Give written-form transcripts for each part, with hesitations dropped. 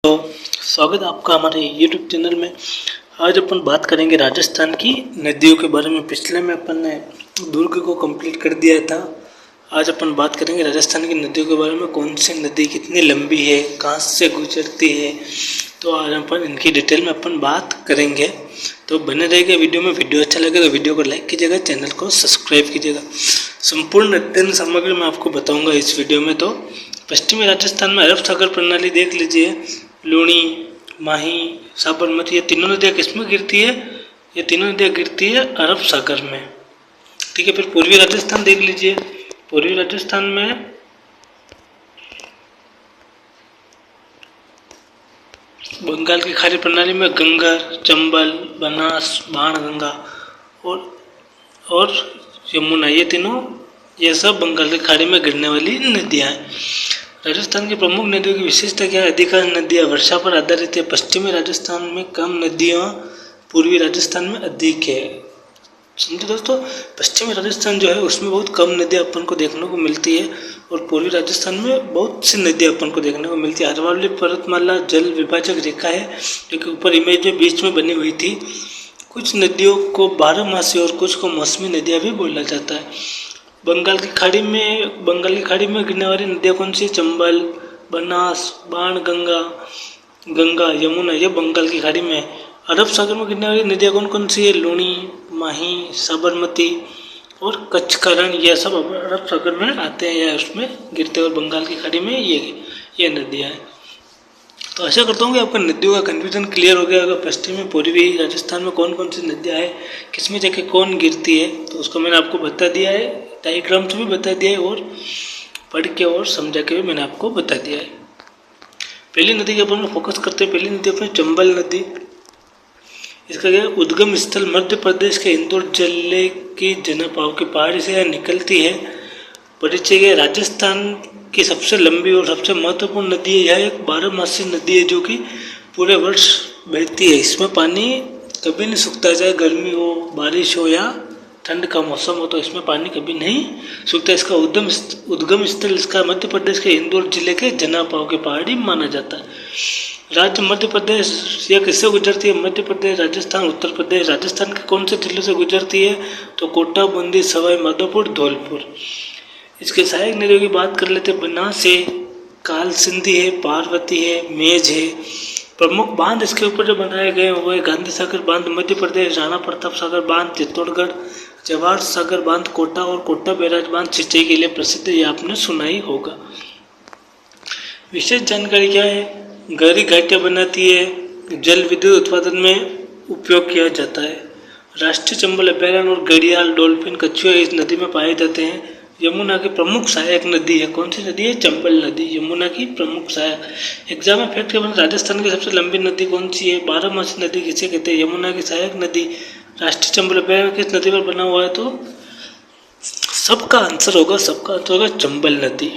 तो स्वागत है आपका हमारे YouTube चैनल में। आज अपन बात करेंगे राजस्थान की नदियों के बारे में। पिछले में अपन ने दुर्ग को कंप्लीट कर दिया था। आज अपन बात करेंगे राजस्थान की नदियों के बारे में। कौन सी नदी कितनी लंबी है, कहाँ से गुजरती है, तो आज अपन इनकी डिटेल में अपन बात करेंगे। तो बने रहेगा वीडियो में। वीडियो अच्छा लगे तो वीडियो को लाइक कीजिएगा, चैनल को सब्सक्राइब कीजिएगा। संपूर्ण अध्ययन सामग्री मैं आपको बताऊँगा इस वीडियो में। तो पश्चिमी राजस्थान में अरब सागर प्रणाली देख लीजिए। लूणी, माही, साबरमती, ये तीनों नदियाँ किसमें गिरती है? ये तीनों नदियाँ गिरती है अरब सागर में। ठीक है। फिर पूर्वी राजस्थान देख लीजिए। पूर्वी राजस्थान में बंगाल की खाड़ी प्रणाली में गंगर, चंबल, बनास, बाणगंगा और यमुना, ये सब बंगाल की खाड़ी में गिरने वाली नदियाँ हैं। राजस्थान की प्रमुख नदियों की विशेषता क्या है? अधिकांश नदियाँ वर्षा पर आधारित है। पश्चिमी राजस्थान में कम नदियाँ, पूर्वी राजस्थान में अधिक है। समझे दोस्तों, पश्चिमी राजस्थान जो है उसमें बहुत कम नदियाँ अपन को देखने को मिलती है और पूर्वी राजस्थान में बहुत सी नदियाँ अपन को देखने को मिलती है। अरवल्ली पर्वतमाला जल विभाजक रेखा है जो कि ऊपर इमेज में बीच में बनी हुई थी। कुछ नदियों को 12 और कुछ को मौसमी नदियाँ भी बोला जाता है। बंगाल की खाड़ी में गिरने वाली नदियाँ कौन सी? चंबल, बनास, बाणगंगा, गंगा, यमुना, ये बंगाल की खाड़ी में। अरब सागर में गिरने वाली नदियाँ कौन कौन सी है? लूणी, माही, साबरमती और कच्छकरण, ये सब अरब सागर में आते हैं या उसमें गिरते हैं और बंगाल की खाड़ी में ये नदियाँ हैं। तो आशा करता हूँ कि आपका नदियों का कन्फ्यूजन क्लियर हो गया होगा। पश्चिमी पूर्वी राजस्थान में कौन कौन सी नदियाँ हैं, किसमें जाके कौन गिरती है, तो उसको मैंने आपको बता दिया है। डायग्राम से भी बता दिया है और पढ़ के और समझा के भी मैंने आपको बता दिया है। पहली नदी के ऊपर में फोकस करते हैं। पहली नदी अपनी चंबल नदी। इसका क्या उद्गम स्थल मध्य प्रदेश के इंदौर जिले की जनापाव की पहाड़ी से निकलती है। परिचय है, राजस्थान की सबसे लंबी और सबसे महत्वपूर्ण नदी है। यह एक 12 नदी है जो कि पूरे वर्ष बहती है। इसमें पानी कभी नहीं सूखता, चाहे गर्मी हो, बारिश हो या ठंड का मौसम हो, तो इसमें पानी कभी नहीं सूखता। इसका उद्गम स्थल इसका मध्य प्रदेश के इंदौर जिले के जनापाव की पहाड़ी माना जाता है। राज्य मध्य प्रदेश यह किससे गुजरती है? मध्य प्रदेश, राजस्थान, उत्तर प्रदेश। राजस्थान के कौन से जिलों से गुजरती है? तो कोटा, बूंदी, सवाई माधोपुर, धौलपुर। इसके सहायक नदियों की बात कर लेते हैं। बनास है, काल सिंधी है, पार्वती है, मेज है। प्रमुख बांध इसके ऊपर जो बनाए गए हैं वो है गांधी सागर बांध मध्य प्रदेश, राणा प्रताप सागर बांध चित्तौड़गढ़, जवाहर सागर बांध कोटा और कोटा बैराज बांध सिंचाई के लिए प्रसिद्ध है। ये आपने सुना ही होगा। विशेष जानकारी क्या है? गहरी घाटियाँ बनाती है, जल विद्युत उत्पादन में उपयोग किया जाता है। राष्ट्रीय चंबल अभयारण्य और घड़ियाल, डॉल्फिन, कछुआ इस नदी में पाए जाते हैं। यमुना की प्रमुख सहायक नदी है। कौन सी नदी है? चंबल नदी, यमुना की प्रमुख सहायक। एग्जाम में फैक्ट के बना राजस्थान की सबसे लंबी नदी कौन सी है? 12 नदी किसे कहते हैं? यमुना की सहायक नदी। राष्ट्रीय चंबल अभयारण्य किस नदी पर बना हुआ है? तो सबका आंसर होगा चंबल नदी।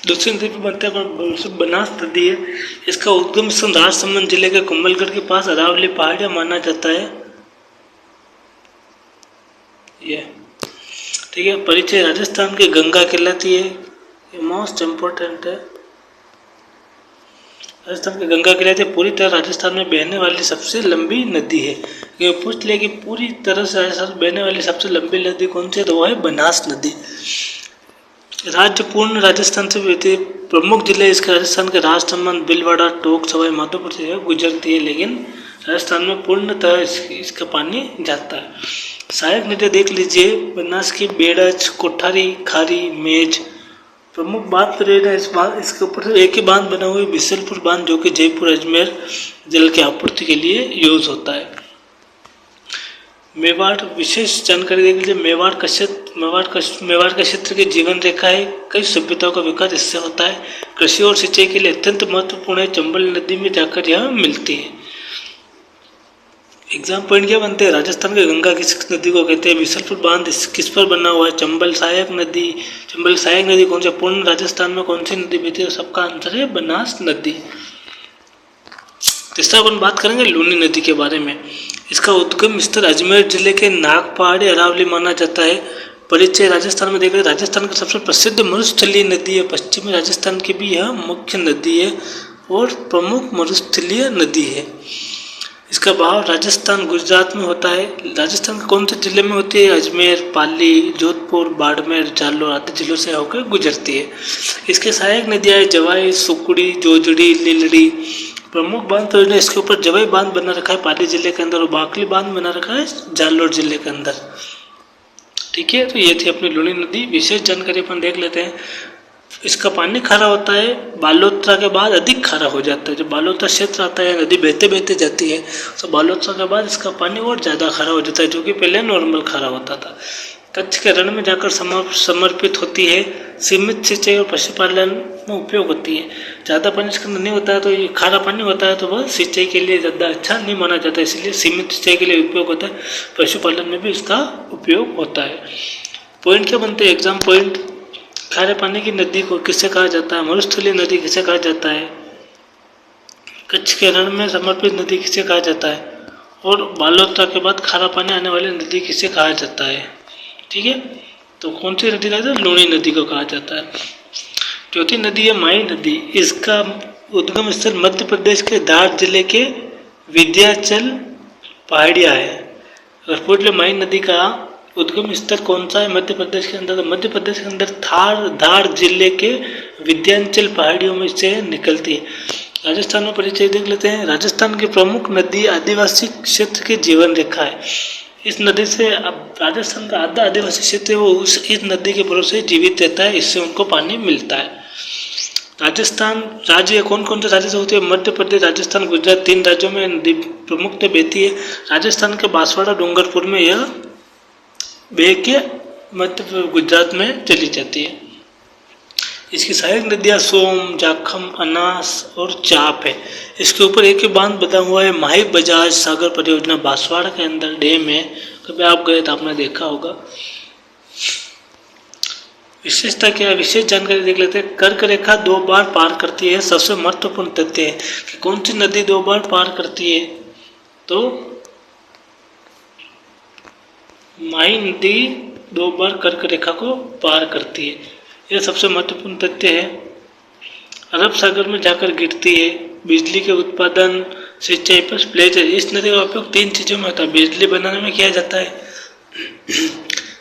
दूसरी नदी पर बनते हैं बनास नदी है। इसका उद्गम स्थान राजसमंद जिले के कुंभलगढ़ के पास अरावली पहाड़ियाँ माना जाता है। ये ठीक है। परिचय, राजस्थान की गंगा कहलाती है, ये मोस्ट इम्पोर्टेंट है। राजस्थान की गंगा कहलाती है। पूरी तरह राजस्थान में बहने वाली सबसे लंबी नदी है। ये पूछ ले कि पूरी तरह से राजस्थान में बहने वाली सबसे लंबी नदी कौन सी है? तो वो है बनास नदी। राज्य पूर्ण राजस्थान से बहती है। प्रमुख जिले इसके राजस्थान के राजसमंद, भीलवाड़ा, टोंक, सवाई माधोपुर से गुजरती है, लेकिन राजस्थान में पूर्णतः इसका पानी जाता है। सहायक नदियाँ देख लीजिए। बनास की बेड़च, कोठारी, खारी, मेज। प्रमुख बांध इसके ऊपर एक ही बांध बना हुआ है, बिसलपुर बांध, जो कि जयपुर अजमेर जल की आपूर्ति के लिए यूज होता है। मेवाड़, विशेष जानकारी देख लीजिए। मेवाड़ का क्षेत्र की जीवन रेखा है। कई सभ्यताओं का विकास इससे होता है। कृषि और सिंचाई के लिए अत्यंत महत्वपूर्ण है। चंबल नदी में जाकर यह मिलती है। एग्जाम पॉइंट क्या बनते हैं? राजस्थान की गंगा किस नदी को कहते हैं? बिसलपुर बांध किस पर बना हुआ है? चंबल सहायक नदी कौन सी? पूर्ण राजस्थान में कौन सी नदी बहती है? सबका आंसर है बनास नदी। तीसरा अपन बात करेंगे लूनी नदी के बारे में। इसका उद्गम स्थल अजमेर जिले के नाग पहाड़ी अरावली माना जाता है। परिचय राजस्थान में देख रहे हैं, राजस्थान की सबसे प्रसिद्ध मरुस्थलीय नदी है, पश्चिमी राजस्थान की भी यह मुख्य नदी है और प्रमुख मरुस्थलीय नदी है। इसका बहाव राजस्थान गुजरात में होता है। राजस्थान के कौन से जिले में होती है? अजमेर, पाली, जोधपुर, बाड़मेर, जालोर आदि जिलों से होकर गुजरती है। इसके सहायक नदियाँ है जवाई, सुकड़ी, जोजड़ी, लीलड़ी। प्रमुख बांध परियोजना इसके ऊपर जवाई बांध बना रखा है पाली जिले के अंदर और बाकली बांध बना रखा है जालोर जिले के अंदर। ठीक है, तो ये थी अपनी लूणी नदी। विशेष जानकारी अपन देख लेते हैं। इसका पानी खारा होता है, बालोतरा के बाद अधिक खारा हो जाता है। जब बालोतरा क्षेत्र आता है, नदी बहते बहते जाती है, तो बालोतरा के बाद इसका पानी और ज़्यादा खारा हो जाता है, जो कि पहले नॉर्मल खारा होता था। कच्छ के रण में जाकर समर्पित होती है। सीमित सिंचाई और पशुपालन में उपयोग होती है। ज़्यादा पानी इसके अंदर नहीं होता है, तो ये खारा पानी होता है, तो वह सिंचाई के लिए ज़्यादा अच्छा नहीं माना जाता, इसलिए सीमित सिंचाई के लिए उपयोग होता है। पशुपालन में भी इसका उपयोग होता है। पॉइंट क्या बनते हैं एग्जाम पॉइंट? खारे पानी की नदी को किसे कहा जाता है? मरुस्थलीय नदी किसे कहा जाता है? कच्छ के रण में समर्पित नदी किसे कहा जाता है? और बालोतरा के बाद खारा पानी आने वाली नदी किसे कहा जाता है? ठीक है, तो कौन सी नदी कहा जाता है? लूणी नदी को कहा जाता है। चौथी नदी है माही नदी। इसका उद्गम स्थल मध्य प्रदेश के धार जिले के विंध्याचल पहाड़िया है। अगर पूछ ले माही नदी का उद्गम स्थल कौन सा है मध्य प्रदेश के अंदर, तो मध्य प्रदेश के अंदर धार जिले के विंध्याचल पहाड़ियों में से निकलती है। राजस्थान में परिचय देख लेते हैं। राजस्थान की प्रमुख नदी आदिवासी क्षेत्र की जीवन रेखा है। इस नदी से अब राजस्थान का आधा आदिवासी क्षेत्र है वो इस नदी के भरोसे जीवित रहता है, इससे उनको पानी मिलता है। राजस्थान राज्य कौन कौन से राज्य से होती है? मध्य प्रदेश, राजस्थान, गुजरात, 3 राज्यों में नदी प्रमुख बहती है। राजस्थान के बांसवाड़ा डूंगरपुर में यह बह के मध्य गुजरात में चली जाती है। इसकी सहायक नदियाँ सोम, जाखम, अनास और चाप है। इसके ऊपर एक ही बांध बना हुआ है, माही बजाज सागर परियोजना बांसवाड़ा के अंदर डैम है। कभी आप गए तो आपने देखा होगा। विशेषता क्या है? विशेष जानकारी देख लेते हैं। कर्क रेखा 2 बार पार करती है। सबसे महत्वपूर्ण तथ्य है कि कौन सी नदी 2 बार पार करती है, तो माही नदी 2 बार कर्क रेखा को पार करती है। यह सबसे महत्वपूर्ण तथ्य है। अरब सागर में जाकर गिरती है। बिजली के उत्पादन, सिंचाई पर प्लेजर। इस नदी का उपयोग 3 चीज़ों में होता है। बिजली बनाने में किया जाता है,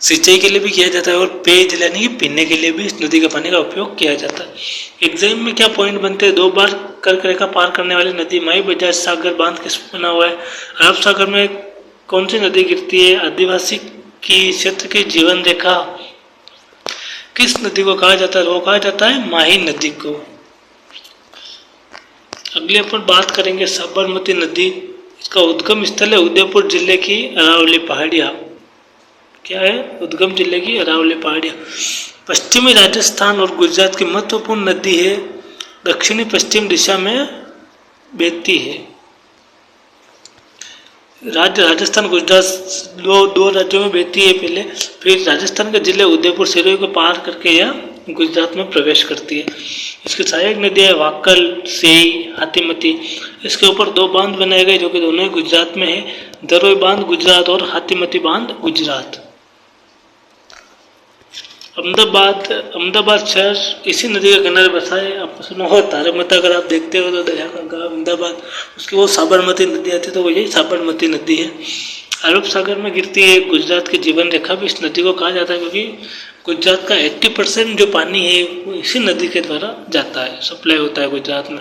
सिंचाई के लिए भी किया जाता है और पेयजल यानी कि पीने के लिए भी इस नदी के पानी का उपयोग किया जाता है। एग्जाम में क्या पॉइंट बनते हैं? 2 बार कर्क रेखा पार करने वाली नदी माही बजाज सागर बांध किस बना हुआ है? अरब सागर में कौन सी नदी गिरती है? आदिवासी की क्षेत्र की जीवन रेखा किस नदी को कहा जाता है? वो कहा जाता है माही नदी को। अगले अपन बात करेंगे साबरमती नदी। इसका उद्गम स्थल है उदयपुर जिले की अरावली पहाड़ियाँ। क्या है? उद्गम जिले की अरावली पहाड़ियाँ। पश्चिमी राजस्थान और गुजरात की महत्वपूर्ण नदी है। दक्षिणी पश्चिम दिशा में बहती है। राज्य राजस्थान गुजरात दो राज्यों में बहती है पहले, फिर राजस्थान के जिले उदयपुर सिरोही को पार करके यह गुजरात में प्रवेश करती है। इसकी सहायक नदियाँ वाकल, सेई, हाथीमती। इसके ऊपर 2 बांध बनाए गए जो कि दोनों ही गुजरात में है। दरोई बांध गुजरात और हाथीमती बांध गुजरात। अहमदाबाद शहर इसी नदी के किनारे बसा है। आप सुना हो तारकमता, अगर आप देखते हो तो दरिया का गाँव अहमदाबाद, उसकी वो साबरमती नदी आती है, तो वो यही साबरमती नदी है। अरब सागर में गिरती है। गुजरात की जीवन रेखा भी इस नदी को कहा जाता है, क्योंकि गुजरात का 80% जो पानी है वो इसी नदी के द्वारा जाता है, सप्लाई होता है गुजरात में।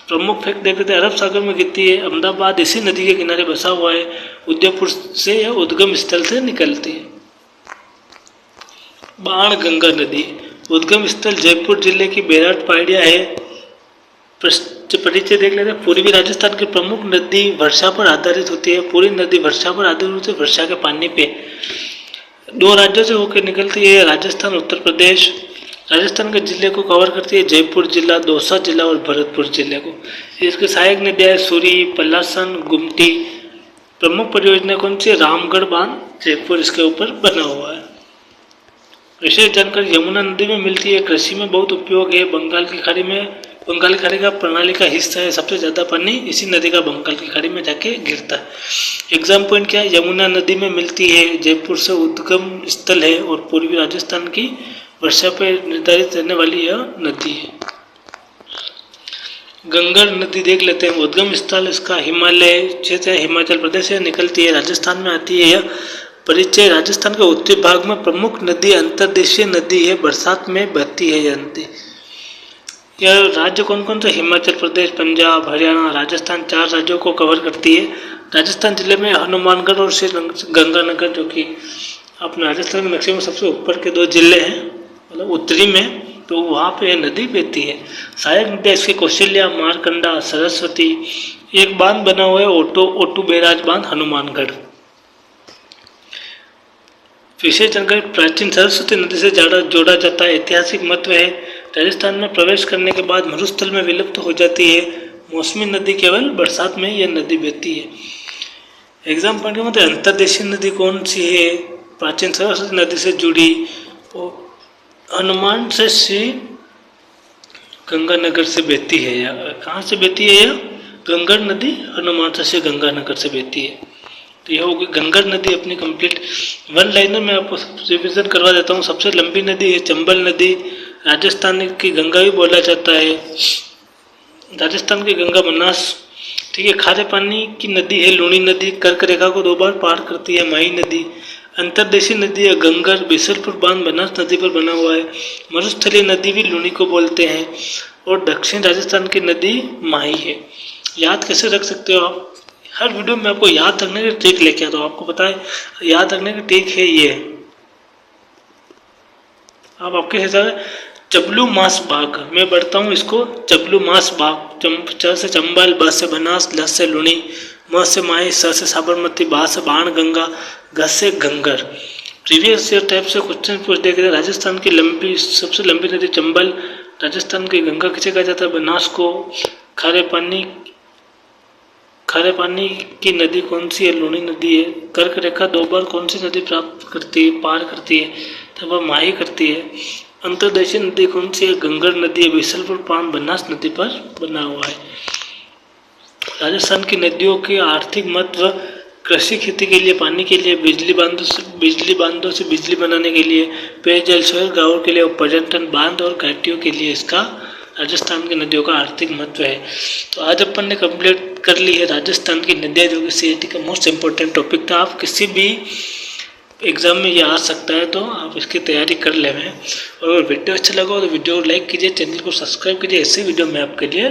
प्रमुख फैक्ट देखते हैं, अरब सागर में गिरती है। अहमदाबाद इसी नदी के किनारे बसा हुआ है। उदयपुर से यह उद्गम स्थल से निकलती है। बाण गंगा नदी उद्गम स्थल जयपुर जिले की बेराट पहाड़ियाँ है। परिचय देख लेते हैं। पूर्वी राजस्थान की प्रमुख नदी वर्षा पर आधारित होती है। पूरी नदी वर्षा पर आधारित होती है, वर्षा के पानी पे। 2 राज्यों से होकर निकलती है, राजस्थान, उत्तर प्रदेश। राजस्थान के जिले को कवर करती है, जयपुर जिला, दौसा जिला और भरतपुर जिले को। इसके सहायक नदियाँ सूरी, पलासन, गुमटी। प्रमुख परियोजना कौन सी? रामगढ़ बांध जयपुर इसके ऊपर बना हुआ है। विशेष जानकारी यमुना नदी में मिलती है। कृषि में बहुत उपयोग है। बंगाल की खाड़ी में बंगाल की खाड़ी का प्रणाली का हिस्सा है। सबसे ज़्यादा पानी इसी नदी का बंगाल की खाड़ी में जाके गिरता है। एग्जाम पॉइंट क्या है? यमुना नदी में मिलती है, जयपुर से उद्गम स्थल है और पूर्वी राजस्थान की वर्षा पर निर्धारित रहने वाली यह नदी है। गंगा नदी देख लेते हैं। उद्गम स्थल इसका हिमालय क्षेत्र, हिमाचल प्रदेश से निकलती है, राजस्थान में आती है। यह परिचय, राजस्थान के उत्तरी भाग में प्रमुख नदी अंतर्देशीय नदी है, बरसात में बहती है यह नदी। यह राज्य कौन कौन से? हिमाचल प्रदेश, पंजाब, हरियाणा, राजस्थान, 4 राज्यों को कवर करती है। राजस्थान जिले में हनुमानगढ़ और श्री गंगानगर, जो कि अपने राजस्थान के नक्शे में सबसे ऊपर के 2 जिले हैं, मतलब उत्तरी में, तो वहाँ पे यह नदी बहती है। सहायक नदियाँ इसकी कौशल्या, मारकंडा, सरस्वती। एक बांध बना हुआ है ओटू बैराज बांध, हनुमानगढ़। विशेष जानकारी, प्राचीन सरस्वती नदी से जोड़ा जाता है। ऐतिहासिक महत्व है, राजस्थान में प्रवेश करने के बाद मरुस्थल में विलुप्त हो जाती है। मौसमी नदी केवल बरसात में यह नदी बहती है। एग्जाम पॉइंट के मतलब अंतर्देशीय नदी कौन सी है? प्राचीन सरस्वती नदी से जुड़ी, और हनुमान से श्री गंगानगर से बहती है। या कहाँ से बहती है? यह गंगा नदी हनुमान से गंगानगर से बहती है। तो यह होगी गंगा नदी अपनी कंप्लीट। 1 लाइनर में आपको रिविजन करवा देता हूँ। सबसे लंबी नदी है चंबल नदी, राजस्थान की गंगा भी बोला जाता है। राजस्थान की गंगा बनास, ठीक है। खारे पानी की नदी है लूणी नदी, कर्क रेखा को 2 बार पार करती है, माही नदी। अंतर्देशीय नदी है गंगर, बिसलपुर बांध बनास नदी पर बना हुआ है। मरुस्थलीय नदी भी लूणी को बोलते हैं। और दक्षिण राजस्थान की नदी माही है। याद कैसे रख सकते हो आप? हर वीडियो में आपको याद रखने की ट्रिक लेके आता हूँ। आपको पता है याद रखने की ट्रिक है ये। अब आपके हिसाब से चबलू मास बाग, मैं बढ़ता हूँ इसको। चबलू मास बाग, च से चंबल, ब से बनास, ल से लुणी, म से माही, स से साबरमती, बा से बाण गंगा, घ से घंगर। प्रीवियस ईयर टाइप से क्वेश्चन पूछ देखे थे। राजस्थान की सबसे लंबी नदी चंबल, राजस्थान की गंगा किसे कहा जाता है? बनास को। खारे पानी की नदी कौन सी है? लूणी नदी है। कर्क रेखा 2 बार कौन सी नदी पार करती है? तब वह माही करती है। अंतर्देशीय नदी कौन सी है? गंगर नदी है। बिसलपुर बांध बनास नदी पर बना हुआ है। राजस्थान की नदियों के आर्थिक महत्व, कृषि खेती के लिए, पानी के लिए, बिजली बांधों से बिजली बनाने के लिए, पेयजल, शहर गाँवों के लिए, पर्यटन, बांध और घाटियों के लिए इसका राजस्थान की नदियों का आर्थिक महत्व है। तो आज अपन ने कंप्लीट कर ली है राजस्थान की नदियाँ, जो कि CIT का मोस्ट इम्पोर्टेंट टॉपिक था। आप किसी भी एग्जाम में ये आ सकता है, तो आप इसकी तैयारी कर लें। और अगर वीडियो अच्छा लगा हो तो वीडियो को लाइक कीजिए, चैनल को सब्सक्राइब कीजिए। ऐसे वीडियो मैं आपके लिए